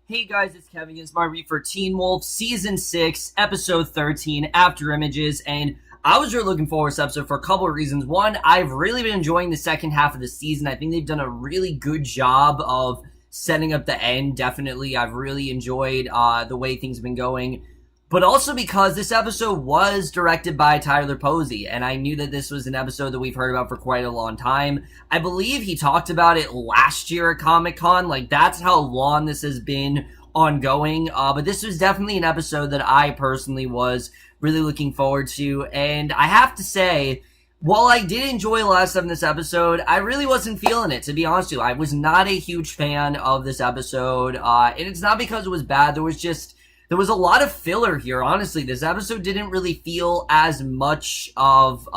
Hey guys, it's Kevin. It's my read for Teen Wolf Season 6, Episode 13, After Images, and I was really looking forward to this episode for a couple of reasons. One, I've really been enjoying the second half of the season. I think they've done a really good job of setting up the end, definitely. I've really enjoyed the way things have been going. But also because this episode was directed by Tyler Posey, and I knew that this was an episode that we've heard about for quite a long time. I believe he talked about it last year at Comic-Con, like that's how long this has been ongoing, but this was definitely an episode that I personally was really looking forward to, and I have to say, while I did enjoy a lot of stuff in this episode, I really wasn't feeling it, to be honest with you. I was not a huge fan of this episode, and it's not because it was bad, there was a lot of filler here, honestly. This episode didn't really feel as much of,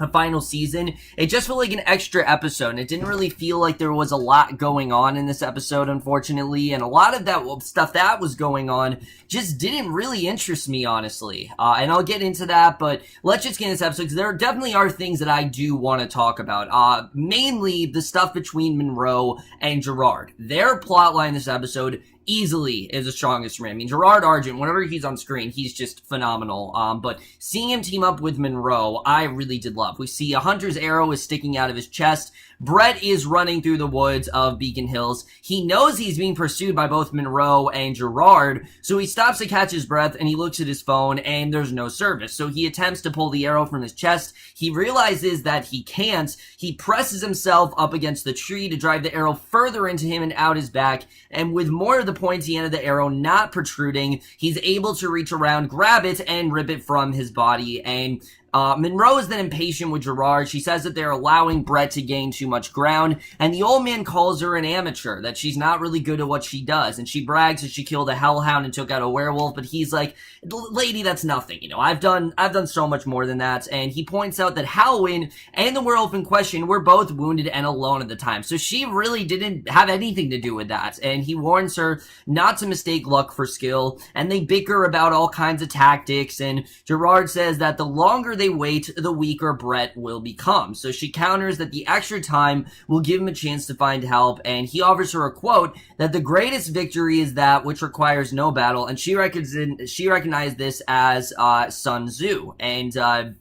a final season. It just felt like an extra episode, and it didn't really feel like there was a lot going on in this episode, unfortunately, and a lot of that stuff that was going on just didn't really interest me, honestly. And I'll get into that, but let's just get into this episode, because there definitely are things that I do want to talk about. Mainly the stuff between Monroe and Gerard. Their plotline in this episode easily is the strongest for me. I mean, Gerard Argent, whenever he's on screen, he's just phenomenal. But seeing him team up with Monroe, I really did love. We see a hunter's arrow is sticking out of his chest. Brett is running through the woods of Beacon Hills. He knows he's being pursued by both Monroe and Gerard, so he stops to catch his breath and he looks at his phone and there's no service. So he attempts to pull the arrow from his chest. He realizes that he can't. He presses himself up against the tree to drive the arrow further into him and out his back, and with more of the pointy end of the arrow not protruding, he's able to reach around, grab it, and rip it from his body. And Monroe is then impatient with Gerard. She says that they're allowing Brett to gain too much ground, and the old man calls her an amateur, that she's not really good at what she does, and she brags that she killed a hellhound and took out a werewolf, but he's like, lady, that's nothing, you know, I've done so much more than that. And he points out that Halloween and the werewolf in question were both wounded and alone at the time, so she really didn't have anything to do with that, and he warns her not to mistake luck for skill, and they bicker about all kinds of tactics, and Gerard says that the longer they wait, the weaker Brett will become. So she counters that the extra time will give him a chance to find help, and he offers her a quote that the greatest victory is that which requires no battle, and she recognized this as Sun Tzu. And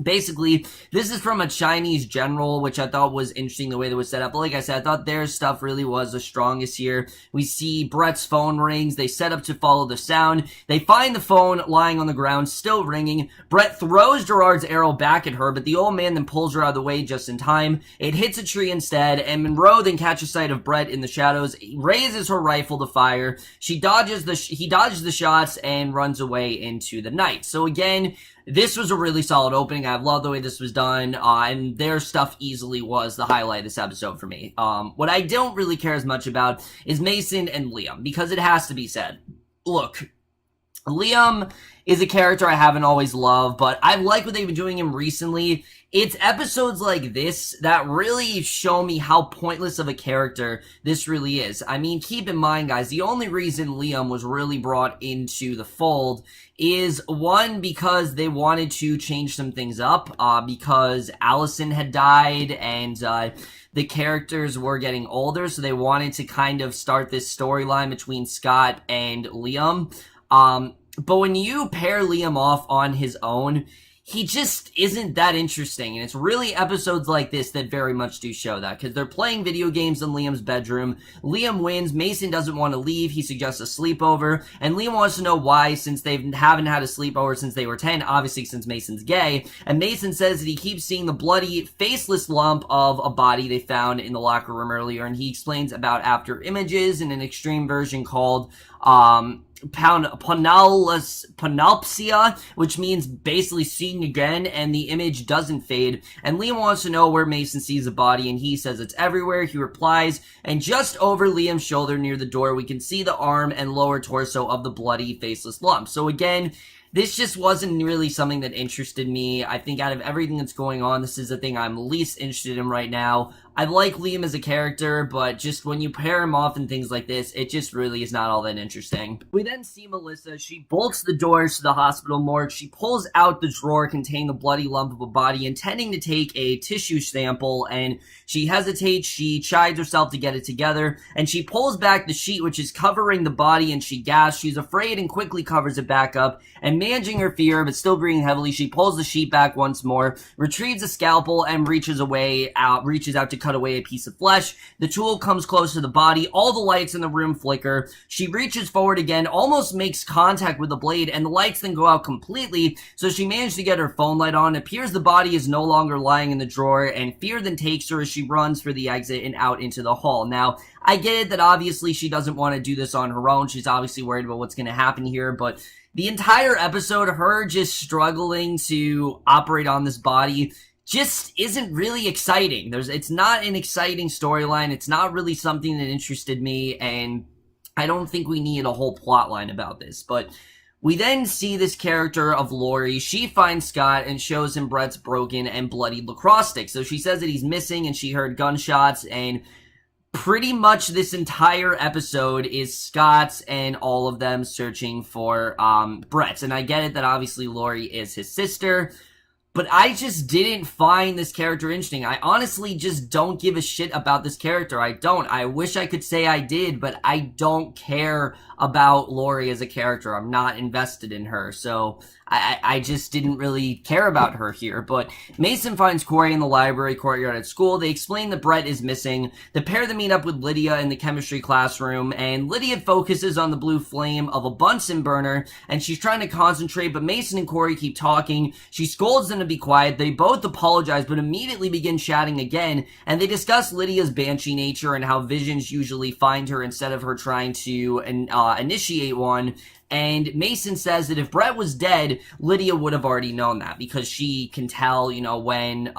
basically, this is from a Chinese general, which I thought was interesting the way that was set up. But like I said, I thought their stuff really was the strongest here. We see Brett's phone rings. They set up to follow the sound. They find the phone lying on the ground, still ringing. Brett throws Gerard's arrow back at her, but the old man then pulls her out of the way just in time. It hits a tree instead, and Monroe then catches sight of Brett in the shadows, raises her rifle to fire. He dodges the shots and runs away into the night. So again, this was a really solid opening. I love the way this was done, and their stuff easily was the highlight of this episode for me. What I don't really care as much about is Mason and Liam, because it has to be said. Look, Liam is a character I haven't always loved, but I like what they've been doing him recently. It's episodes like this that really show me how pointless of a character this really is. I mean, keep in mind, guys, the only reason Liam was really brought into the fold is, one, because they wanted to change some things up, because Allison had died, and the characters were getting older, so they wanted to kind of start this storyline between Scott and Liam. But when you pair Liam off on his own, he just isn't that interesting, and it's really episodes like this that very much do show that, because they're playing video games in Liam's bedroom. Liam wins, Mason doesn't want to leave, he suggests a sleepover, and Liam wants to know why, since they haven't had a sleepover since they were 10, obviously since Mason's gay, and Mason says that he keeps seeing the bloody, faceless lump of a body they found in the locker room earlier, and he explains about After Images in an extreme version called, panopsia, which means basically seeing again, and the image doesn't fade. And Liam wants to know where Mason sees the body, and he says it's everywhere. He replies, and just over Liam's shoulder near the door, we can see the arm and lower torso of the bloody, faceless lump. So again, this just wasn't really something that interested me. I think out of everything that's going on, this is the thing I'm least interested in right now. I like Liam as a character, but just when you pair him off and things like this, it just really is not all that interesting. We then see Melissa. She bolts the doors to the hospital morgue. She pulls out the drawer containing the bloody lump of a body, intending to take a tissue sample, and she hesitates. She chides herself to get it together, and she pulls back the sheet which is covering the body, and she gasps. She's afraid and quickly covers it back up, and managing her fear but still breathing heavily, she pulls the sheet back once more, retrieves a scalpel, and reaches out to cut away a piece of flesh. The tool comes close to the body. All the lights in the room flicker. She reaches forward again, almost makes contact with the blade, and the lights then go out completely, so she managed to get her phone light on. It appears the body is no longer lying in the drawer, and fear then takes her as she runs for the exit and out into the hall. Now, I get it that obviously she doesn't want to do this on her own. She's obviously worried about what's going to happen here, but the entire episode, her just struggling to operate on this body just isn't really exciting. It's not an exciting storyline. It's not really something that interested me, and I don't think we need a whole plot line about this. But we then see this character of Lori. She finds Scott and shows him Brett's broken and bloodied lacrosse stick. So she says that he's missing and she heard gunshots, and pretty much this entire episode is Scott's and all of them searching for Brett's. And I get it that obviously Lori is his sister, but I just didn't find this character interesting. I honestly just don't give a shit about this character. I don't. I wish I could say I did, but I don't care about Lori as a character. I'm not invested in her, so I just didn't really care about her here. But Mason finds Corey in the library courtyard at school. They explain that Brett is missing. The pair then meet up with Lydia in the chemistry classroom, and Lydia focuses on the blue flame of a Bunsen burner, and she's trying to concentrate, but Mason and Corey keep talking. She scolds them to be quiet. They both apologize, but immediately begin chatting again, and they discuss Lydia's banshee nature and how visions usually find her instead of her trying to initiate one. And Mason says that if Brett was dead, Lydia would have already known that, because she can tell, when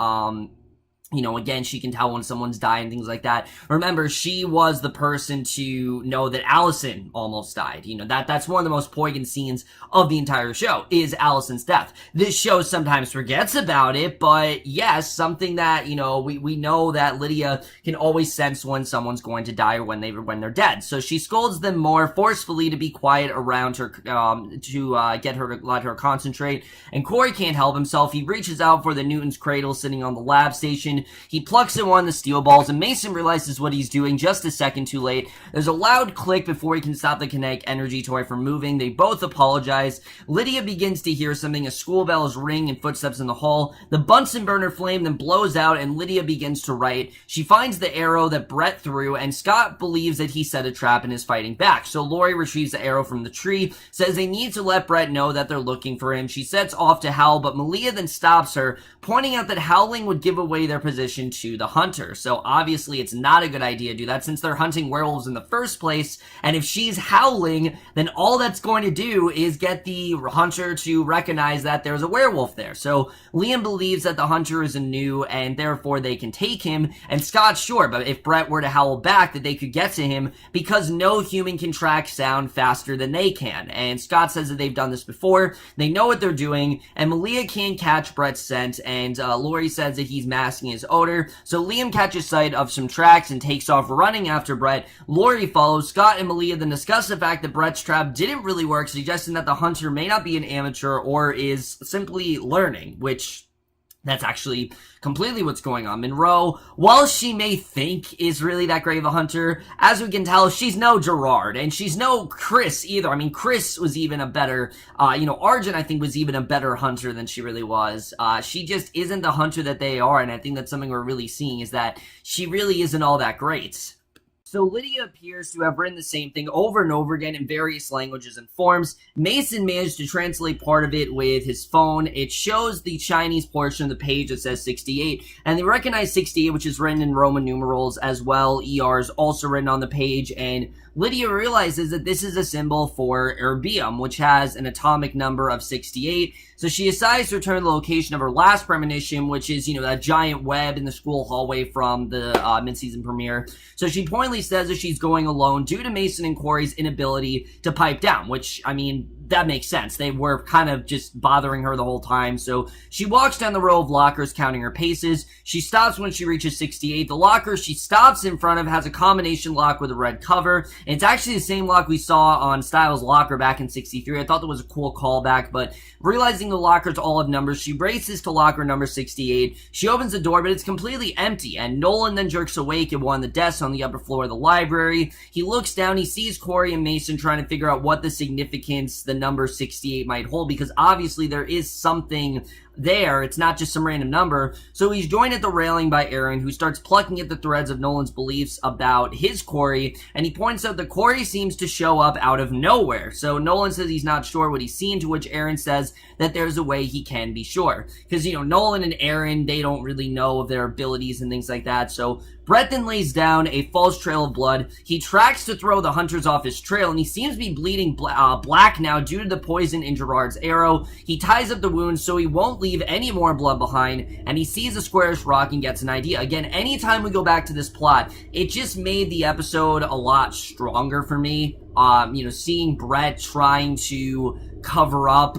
again, she can tell when someone's died and things like that. Remember, she was the person to know that Allison almost died. That's one of the most poignant scenes of the entire show, is Allison's death. This show sometimes forgets about it, but yes, something that, we know that Lydia can always sense when someone's going to die or when they're dead. So she scolds them more forcefully to be quiet around her, to get her to let her concentrate. And Corey can't help himself. He reaches out for the Newton's cradle sitting on the lab station. He plucks in one of the steel balls, and Mason realizes what he's doing just a second too late. There's a loud click before he can stop the kinetic energy toy from moving. They both apologize. Lydia begins to hear something. A school bells ring and footsteps in the hall. The Bunsen burner flame then blows out, and Lydia begins to write. She finds the arrow that Brett threw, and Scott believes that he set a trap and is fighting back. So Lori retrieves the arrow from the tree, says they need to let Brett know that they're looking for him. She sets off to howl, but Malia then stops her, pointing out that howling would give away their position to the hunter. So obviously it's not a good idea to do that, since they're hunting werewolves in the first place, and if she's howling, then all that's going to do is get the hunter to recognize that there's a werewolf there. So Liam believes that the hunter is a new, and therefore they can take him, and Scott's sure, but if Brett were to howl back, that they could get to him, because no human can track sound faster than they can. And Scott says that they've done this before, they know what they're doing, and Malia can't catch Brett's scent, and Lori says that he's masking his odor. So Liam catches sight of some tracks and takes off running after Brett. Lori follows. Scott and Malia then discuss the fact that Brett's trap didn't really work, suggesting that the hunter may not be an amateur or is simply learning, which that's actually completely what's going on. Monroe, while she may think is really that great of a hunter, as we can tell, she's no Gerard, and she's no Chris either. I mean, Chris was even a better, Arjun, I think, was even a better hunter than she really was. She just isn't the hunter that they are, and I think that's something we're really seeing, is that she really isn't all that great. So Lydia appears to have written the same thing over and over again in various languages and forms. Mason managed to translate part of it with his phone. It shows the Chinese portion of the page that says 68, and they recognize 68, which is written in Roman numerals as well. ER is also written on the page, and Lydia realizes that this is a symbol for erbium, which has an atomic number of 68. So she decides to return to the location of her last premonition, which is, that giant web in the school hallway from the mid-season premiere. So she pointedly says that she's going alone due to Mason and Corey's inability to pipe down, which, I mean, that makes sense. They were kind of just bothering her the whole time. So she walks down the row of lockers, counting her paces. She stops when she reaches 68. The locker she stops in front of has a combination lock with a red cover. And it's actually the same lock we saw on Styles' locker back in 63. I thought that was a cool callback, but realizing the lockers all have numbers, she races to locker number 68. She opens the door, but it's completely empty. And Nolan then jerks awake at one of the desks on the upper floor of the library. He looks down, he sees Corey and Mason trying to figure out what the significance the number 68 might hold, because obviously there is something there. It's not just some random number. So he's joined at the railing by Aaron, who starts plucking at the threads of Nolan's beliefs about his Corey, and he points out that Corey seems to show up out of nowhere. So Nolan says he's not sure what he's seen, to which Aaron says that there's a way he can be sure. Because, Nolan and Aaron, they don't really know of their abilities and things like that. So Brett then lays down a false trail of blood. He tracks to throw the hunters off his trail, and he seems to be bleeding black now due to the poison in Gerard's arrow. He ties up the wounds so he won't leave any more blood behind, and he sees a squarish rock and gets an idea. Again, anytime we go back to this plot, it just made the episode a lot stronger for me. Seeing Brett trying to cover up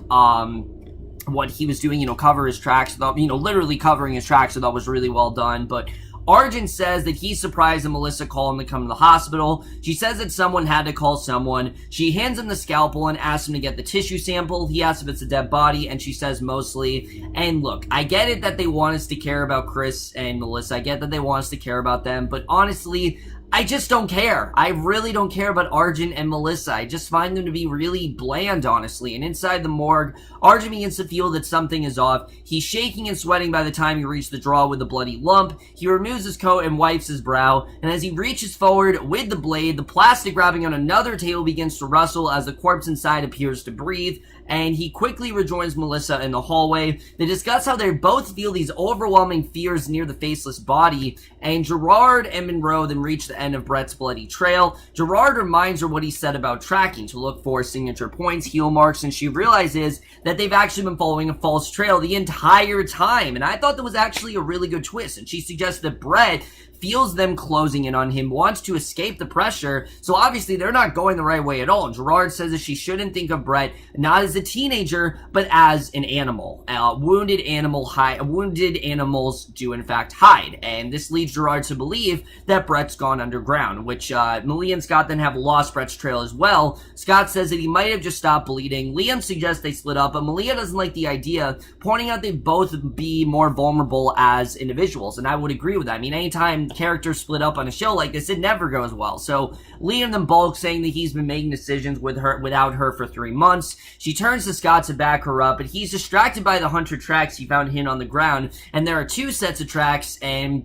what he was doing, cover his tracks, literally covering his tracks, so that was really well done. But Arjun says that he's surprised that Melissa called him to come to the hospital. She says that someone had to call someone. She hands him the scalpel and asks him to get the tissue sample. He asks if it's a dead body, and she says mostly. And look, I get it that they want us to care about Chris and Melissa. I get that they want us to care about them, but honestly, I just don't care. I really don't care about Arjun and Melissa. I just find them to be really bland, honestly. And inside the morgue, Arjun begins to feel that something is off. He's shaking and sweating by the time he reaches the drawer with a bloody lump. He removes his coat and wipes his brow. And as he reaches forward with the blade, the plastic wrapping on another table begins to rustle as the corpse inside appears to breathe. And he quickly rejoins Melissa in the hallway. They discuss how they both feel these overwhelming fears near the faceless body, and Gerard and Monroe then reach the end of Brett's bloody trail. Gerard reminds her what he said about tracking, to look for signature points, heel marks, and she realizes that they've actually been following a false trail the entire time, and I thought that was actually a really good twist. And she suggests that Brett feels them closing in on him, wants to escape the pressure, so obviously they're not going the right way at all. And Gerard says that she shouldn't think of Brett not as a teenager, but as an animal. Wounded animals do in fact hide, and this leads Gerard to believe that Brett's gone underground, which Malia and Scott then have lost Brett's trail as well. Scott says that he might have just stopped bleeding. Liam suggests they split up, but Malia doesn't like the idea, pointing out they both be more vulnerable as individuals, and I would agree with that. I mean, anytime characters split up on a show like this, it never goes well. So Liam then bulks, saying that he's been making decisions without her for 3 months. She turns to Scott to back her up, but he's distracted by the hunter tracks he found hidden on the ground, and there are 2 sets of tracks, and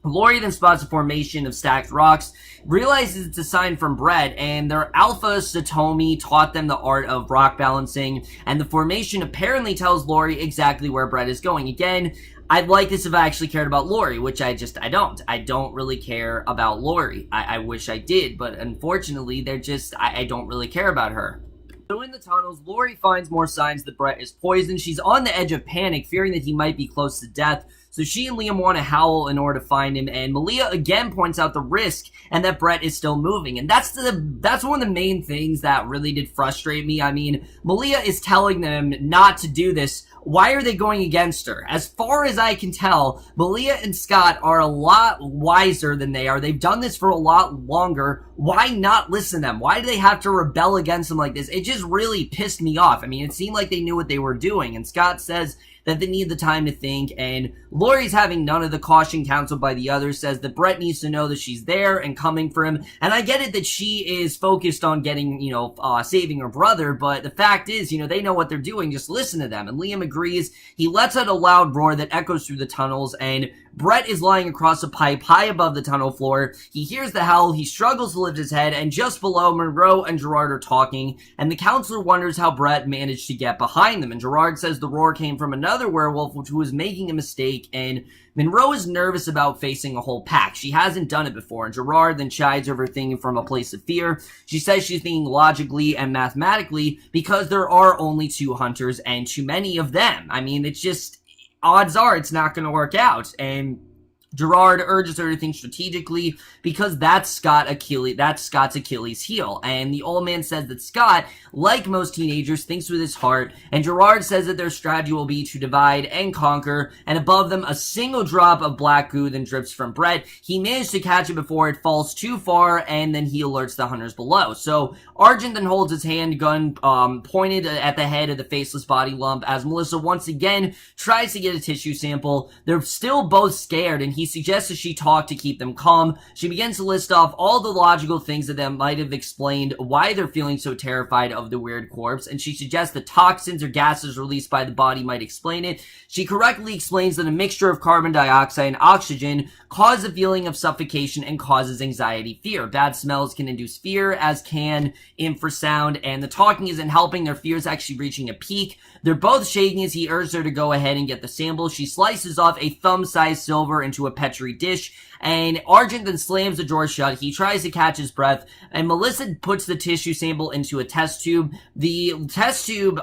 Lori then spots a formation of stacked rocks, realizes it's a sign from Brett, and their alpha Satomi taught them the art of rock balancing, and the formation apparently tells Lori exactly where Brett is going. Again, I'd like this if I actually cared about Lori, which I don't. I don't really care about Lori. I wish I did, but unfortunately, I don't really care about her. So in the tunnels, Lori finds more signs that Brett is poisoned. She's on the edge of panic, fearing that he might be close to death. So she and Liam want to howl in order to find him, and Malia again points out the risk and that Brett is still moving. And that's one of the main things that really did frustrate me. I mean, Malia is telling them not to do this. Why are they going against her? As far as I can tell, Malia and Scott are a lot wiser than they are. They've done this for a lot longer. Why not listen to them? Why do they have to rebel against them like this? It just really pissed me off. I mean, it seemed like they knew what they were doing, and Scott says that they need the time to think, and Lori's having none of the caution counseled by the others, says that Brett needs to know that she's there and coming for him, and I get it that she is focused on getting, saving her brother, but the fact is, they know what they're doing, just listen to them, and Liam agrees. He lets out a loud roar that echoes through the tunnels, and Brett is lying across a pipe high above the tunnel floor. He hears the howl, he struggles to lift his head, and just below, Monroe and Gerard are talking, and the counselor wonders how Brett managed to get behind them, and Gerard says the roar came from another werewolf who was making a mistake, and Monroe is nervous about facing a whole pack. She hasn't done it before, and Gerard then chides over thinking from a place of fear. She says she's thinking logically and mathematically because there are only 2 hunters and too many of them. I mean, it's just, odds are it's not going to work out. And Gerard urges her to think strategically because that's Scott's Achilles heel. And the old man says that Scott, like most teenagers, thinks with his heart. And Gerard says that their strategy will be to divide and conquer. And above them, a single drop of black goo then drips from Brett. He managed to catch it before it falls too far, and then he alerts the hunters below. So Argent then holds his handgun pointed at the head of the faceless body lump as Melissa once again tries to get a tissue sample. They're still both scared, and he suggests that she talk to keep them calm. She begins to list off all the logical things that might have explained why they're feeling so terrified of the weird corpse, and she suggests that toxins or gases released by the body might explain it. She correctly explains that a mixture of carbon dioxide and oxygen cause a feeling of suffocation and causes anxiety, fear. Bad smells can induce fear, as can infrasound, and the talking isn't helping. Their fear is actually reaching a peak. They're both shaking as he urges her to go ahead and get the sample. She slices off a thumb-sized silver into a Petri dish, and Argent then slams the drawer shut. He tries to catch his breath, and Melissa puts the tissue sample into a test tube. The test tube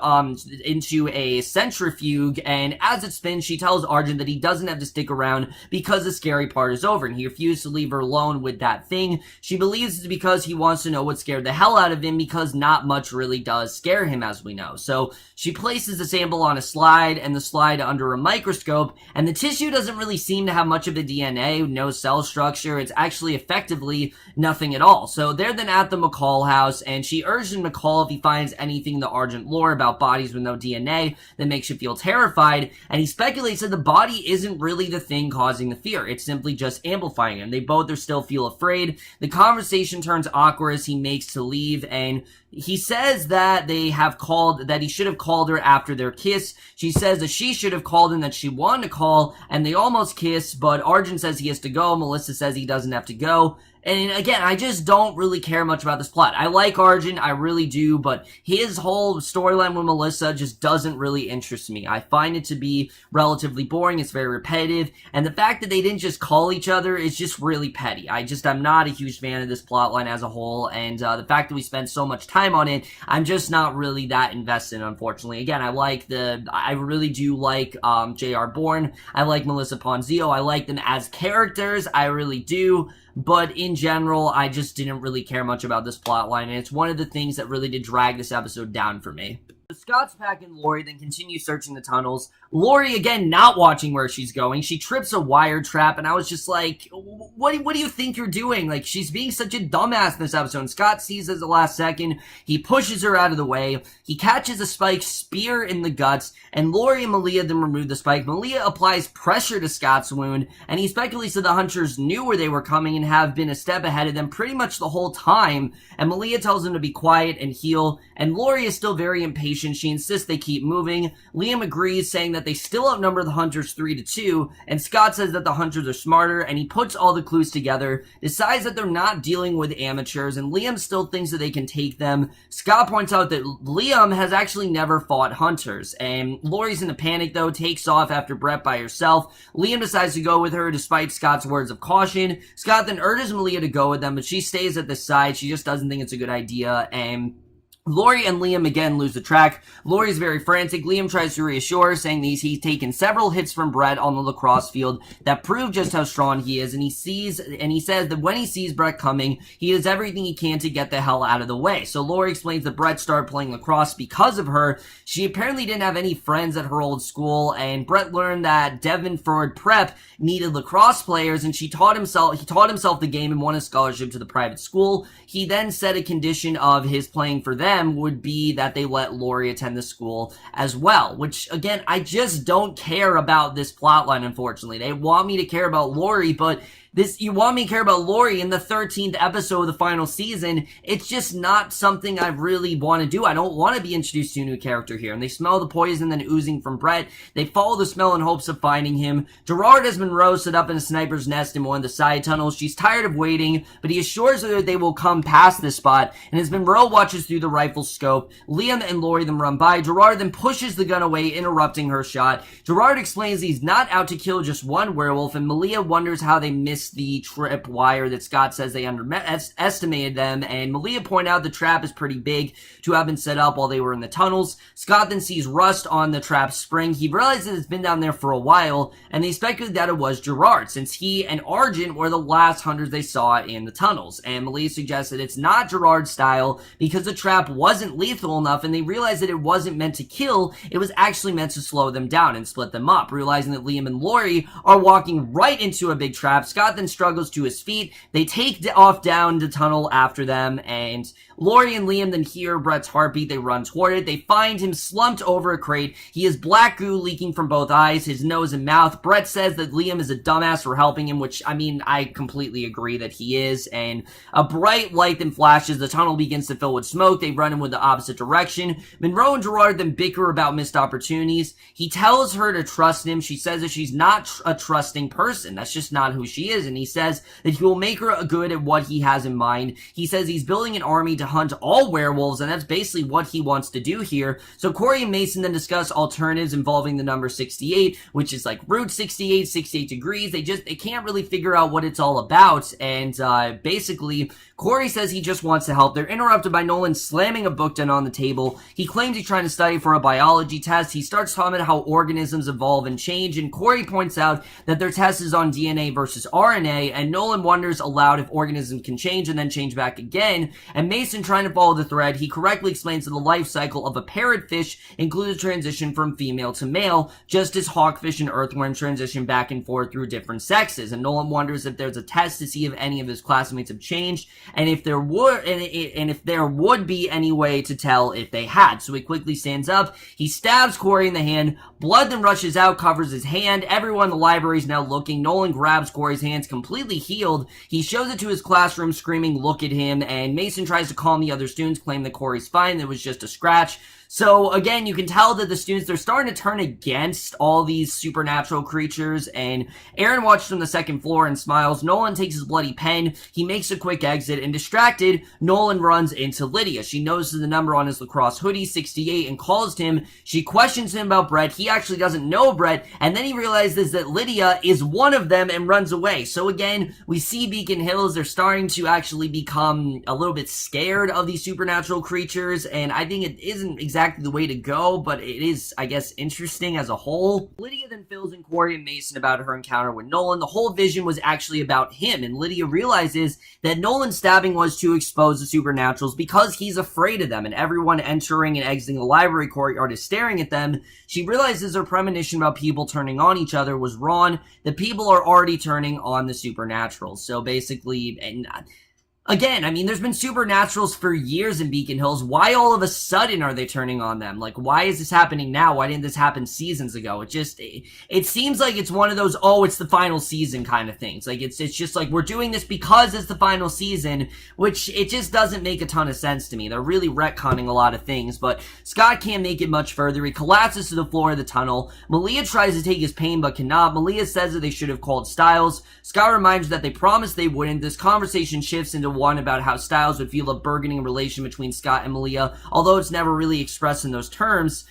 into a centrifuge, and as it spins, she tells Argent that he doesn't have to stick around because the scary part is over, and he refuses to leave her alone with that thing. She believes it's because he wants to know what scared the hell out of him, because not much really does scare him, as we know. So she places the sample on a slide, and the slide under a microscope, and the tissue doesn't really seem to have much of a DNA, no cell structure. It's actually effectively nothing at all. So they're then at the McCall house, and she urges McCall if he finds anything in the Argent lore about bodies with no DNA that makes you feel terrified, and he speculates that the body isn't really the thing causing the fear. It's simply just amplifying it. They both are still feel afraid. The conversation turns awkward as he makes to leave, and he says that he should have called her after their kiss. She says that she should have called him, that she wanted to call, and they almost kiss, but Argent says he has to go. Melissa says he doesn't have to go. And again, I just don't really care much about this plot. I like Argent, I really do, but his whole storyline with Melissa just doesn't really interest me. I find it to be relatively boring, it's very repetitive, and the fact that they didn't just call each other is just really petty. I'm not a huge fan of this plotline as a whole, and the fact that we spend so much time on it, I'm just not really that invested, unfortunately. Again, I really do like J.R. Bourne, I like Melissa Ponzio, I like them as characters, I really do. But in general, I just didn't really care much about this plotline, and it's one of the things that really did drag this episode down for me. Scott's pack and Lori then continue searching the tunnels. Lori, again, not watching where she's going. She trips a wire trap, and I was just like, what do you think you're doing? Like, she's being such a dumbass in this episode. And Scott sees at the last second. He pushes her out of the way. He catches a spike spear in the guts, and Lori and Malia then remove the spike. Malia applies pressure to Scott's wound, and he speculates that the hunters knew where they were coming and have been a step ahead of them pretty much the whole time. And Malia tells him to be quiet and heal, and Lori is still very impatient. She insists they keep moving. Liam agrees, saying that they still outnumber the hunters 3-2, and Scott says that the hunters are smarter, and he puts all the clues together, decides that they're not dealing with amateurs, and Liam still thinks that they can take them. Scott points out that Liam has actually never fought hunters, and Lori's in a panic though, takes off after Brett by herself. Liam decides to go with her despite Scott's words of caution. Scott then urges Malia to go with them, but she stays at the side. She just doesn't think it's a good idea, and Lori and Liam again lose the track. Lori's very frantic. Liam tries to reassure her, saying that he's taken several hits from Brett on the lacrosse field that prove just how strong he is, and he says that when he sees Brett coming, he does everything he can to get the hell out of the way. So Lori explains that Brett started playing lacrosse because of her. She apparently didn't have any friends at her old school, and Brett learned that Devonford Prep needed lacrosse players, and he taught himself the game and won a scholarship to the private school. He then said a condition of his playing for them would be that they let Lori attend the school as well, which again, I just don't care about this plotline, unfortunately. They want me to care about Lori, but you want me to care about Lori in the 13th episode of the final season. It's just not something I really want to do. I don't want to be introduced to a new character here. And they smell the poison then oozing from Brett. They follow the smell in hopes of finding him. Gerard has Monroe set up in a sniper's nest in one of the side tunnels. She's tired of waiting, but he assures her that they will come past this spot. And as Monroe watches through the rifle scope, Liam and Lori then run by. Gerard then pushes the gun away, interrupting her shot. Gerard explains he's not out to kill just one werewolf, and Malia wonders how they missed it's the trip wire that Scott says they underestimated them, and Malia point out the trap is pretty big to have been set up while they were in the tunnels. Scott then sees rust on the trap spring. He realizes it's been down there for a while, and they speculated that it was Gerard, since he and Argent were the last hunters they saw in the tunnels. And Malia suggests that it's not Gerard's style because the trap wasn't lethal enough, and they realized that it wasn't meant to kill, it was actually meant to slow them down and split them up. Realizing that Liam and Lori are walking right into a big trap, Scott then struggles to his feet. They take off down the tunnel after them, and Lori and Liam then hear Brett's heartbeat. They run toward it. They find him slumped over a crate. He has black goo leaking from both eyes, his nose and mouth. Brett says that Liam is a dumbass for helping him, which, I mean, I completely agree that he is. And a bright light then flashes. The tunnel begins to fill with smoke. They run in the opposite direction. Monroe and Gerard then bicker about missed opportunities. He tells her to trust him. She says that she's not a trusting person. That's just not who she is. And he says that he will make her good at what he has in mind. He says he's building an army to hunt all werewolves, and that's basically what he wants to do here. So Corey and Mason then discuss alternatives involving the number 68, which is like root 68, 68 degrees. They can't really figure out what it's all about, and basically Corey says he just wants to help. They're interrupted by Nolan slamming a book down on the table. He claims he's trying to study for a biology test. He starts talking about how organisms evolve and change, and Corey points out that their test is on DNA versus RNA, and Nolan wonders aloud if organisms can change and then change back again. And Mason, trying to follow the thread, he correctly explains that the life cycle of a parrotfish includes a transition from female to male, just as hawkfish and earthworms transition back and forth through different sexes. And Nolan wonders if there's a test to see if any of his classmates have changed, and if there would be any way to tell if they had. So he quickly stands up. He stabs Corey in the hand. Blood then rushes out, covers his hand. Everyone in the library is now looking. Nolan grabs Corey's hands, completely healed. He shows it to his classroom, screaming, "Look at him!" And Mason tries to calm the other students, claim that Corey's fine. It was just a scratch. So again, you can tell that the students, they're starting to turn against all these supernatural creatures, and Aaron watches from the second floor and smiles. Nolan takes his bloody pen. He makes a quick exit, and distracted, Nolan runs into Lydia. She notices the number on his lacrosse hoodie, 68, and calls him. She questions him about Brett. He actually doesn't know Brett, and then he realizes that Lydia is one of them and runs away. So again, we see Beacon Hills, they're starting to actually become a little bit scared of these supernatural creatures, and I think it isn't exactly the way to go, but it is, I guess, interesting as a whole. Lydia then fills in Corey and Mason about her encounter with Nolan. The whole vision was actually about him, and Lydia realizes that Nolan's stabbing was to expose the supernaturals because he's afraid of them, and everyone entering and exiting the library courtyard is staring at them. She realizes her premonition about people turning on each other was wrong. The people are already turning on the supernaturals. So basically, and again, I mean, there's been supernaturals for years in Beacon Hills. Why all of a sudden are they turning on them? Like, why is this happening now? Why didn't this happen seasons ago? It seems like it's one of those, oh, it's the final season kind of things. Like, it's just like, we're doing this because it's the final season, which it just doesn't make a ton of sense to me. They're really retconning a lot of things, but Scott can't make it much further. He collapses to the floor of the tunnel. Malia tries to take his pain, but cannot. Malia says that they should have called Styles. Scott reminds that they promised they wouldn't. This conversation shifts into one about how Styles would feel a burgeoning relation between Scott and Malia, although it's never really expressed in those terms.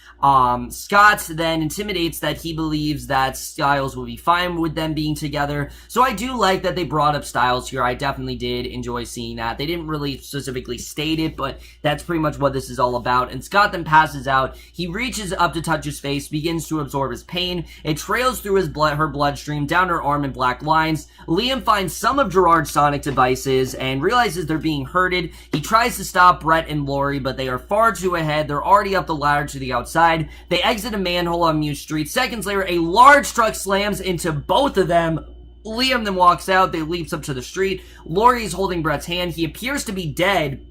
Scott then intimidates that he believes that Styles will be fine with them being together. So I do like that they brought up Styles here. I definitely did enjoy seeing that. They didn't really specifically state it, but that's pretty much what this is all about. And Scott then passes out. He reaches up to touch his face, begins to absorb his pain. It trails through her bloodstream, down her arm in black lines. Liam finds some of Gerard's sonic devices and realizes they're being herded. He tries to stop Brett and Lori, but they are far too ahead. They're already up the ladder to the outside. They exit a manhole on Mute Street. Seconds later, a large truck slams into both of them. Liam then walks out. They leaps up to the street. Lori is holding Brett's hand. He appears to be dead.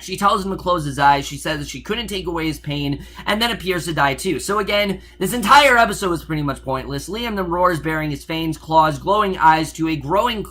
She tells him to close his eyes. She says that she couldn't take away his pain, and then appears to die too. So again, this entire episode was pretty much pointless. Liam then roars, bearing his fangs, claws, glowing eyes to a growing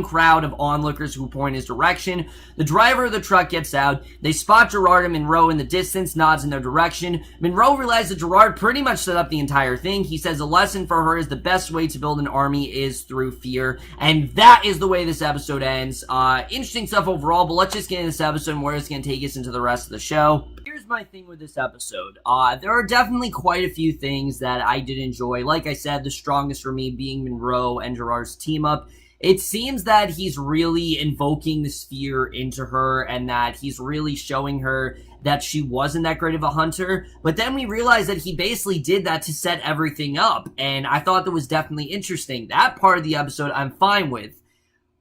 crowd of onlookers who point his direction. The driver of the truck gets out. They spot Gerard and Monroe in the distance, nods in their direction. Monroe realizes that Gerard pretty much set up the entire thing. He says the lesson for her is the best way to build an army is through fear, and that is the way this episode ends. Interesting stuff overall, but let's just get into this episode and where it's going to take us into the rest of the show. Here's my thing with this episode. There are definitely quite a few things that I did enjoy. Like I said, the strongest for me being Monroe and Gerard's team up. It seems that he's really invoking the sphere into her and that he's really showing her that she wasn't that great of a hunter. But then we realized that he basically did that to set everything up. And I thought that was definitely interesting. That part of the episode I'm fine with.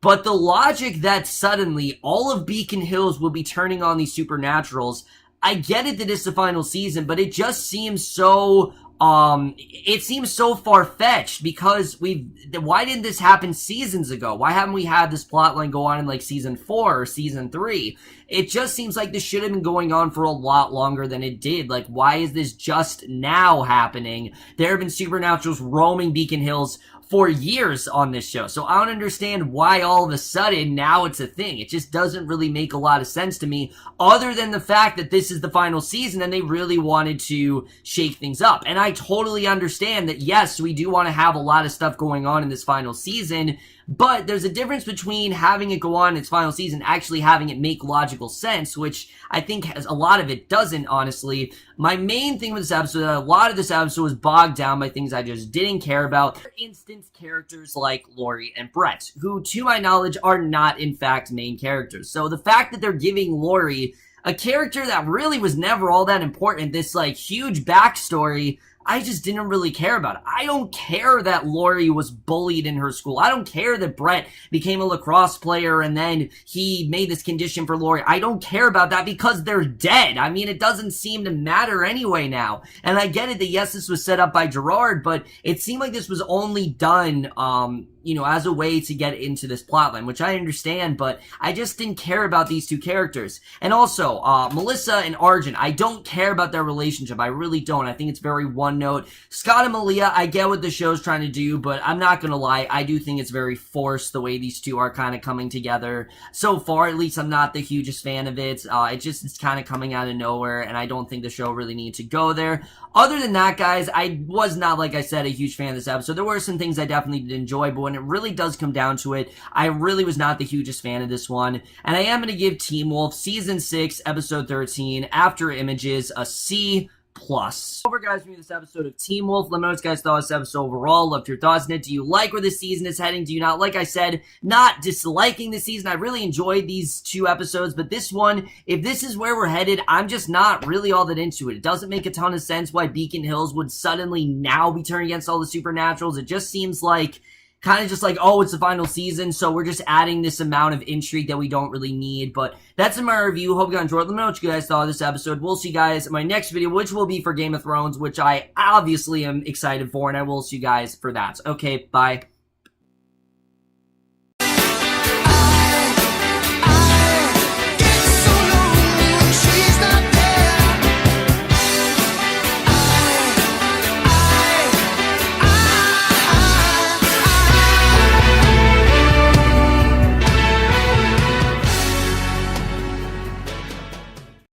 But the logic that suddenly all of Beacon Hills will be turning on these supernaturals, I get it that it's the final season, but it just seems so it seems so far-fetched because why didn't this happen seasons ago? Why haven't we had this plotline go on in like season 4 or season 3? It just seems like this should have been going on for a lot longer than it did. Like, why is this just now happening? There have been supernaturals roaming Beacon Hills for years on this show. So I don't understand why all of a sudden now it's a thing. It just doesn't really make a lot of sense to me, other than the fact that this is the final season and they really wanted to shake things up. And I totally understand that, yes, we do want to have a lot of stuff going on in this final season, but there's a difference between having it go on in its final season, actually having it make logical sense, which I think has a lot of it doesn't, honestly. My main thing with this episode, a lot of this episode was bogged down by things I just didn't care about. For instance, characters like Lori and Brett, who, to my knowledge, are not, in fact, main characters. So the fact that they're giving Lori a character that really was never all that important, this, like, huge backstory, I just didn't really care about it. I don't care that Lori was bullied in her school. I don't care that Brett became a lacrosse player and then he made this condition for Lori. I don't care about that because they're dead. I mean, it doesn't seem to matter anyway now. And I get it that, yes, this was set up by Gerard, but it seemed like this was only done, as a way to get into this plotline, which I understand, but I just didn't care about these two characters. And also, Melissa and Arjun, I don't care about their relationship. I really don't. I think it's very one note. Scott and Malia, I get what the show's trying to do, but I'm not gonna lie, I do think it's very forced the way these two are kind of coming together. So far, at least, I'm not the hugest fan of it. It's kind of coming out of nowhere, and I don't think the show really needs to go there. Other than that, guys, I was not, like I said, a huge fan of this episode. There were some things I definitely did enjoy, but when it really does come down to it, I really was not the hugest fan of this one. And I am going to give Teen Wolf Season 6, Episode 13, After Images, a C+. Over, guys, for this episode of Teen Wolf. Let me know what you guys thought of this episode overall. Loved your thoughts on it. Do you like where this season is heading? Do you not? Like I said, not disliking the season. I really enjoyed these 2 episodes, but this one, if this is where we're headed, I'm just not really all that into it. It doesn't make a ton of sense why Beacon Hills would suddenly now be turning against all the supernaturals. It just seems like kind of just like, oh, it's the final season, so we're just adding this amount of intrigue that we don't really need. But that's in my review. Hope you guys enjoyed. Let me know what you guys thought of this episode. We'll see you guys in my next video, which will be for Game of Thrones, which I obviously am excited for, and I will see you guys for that. Okay, bye.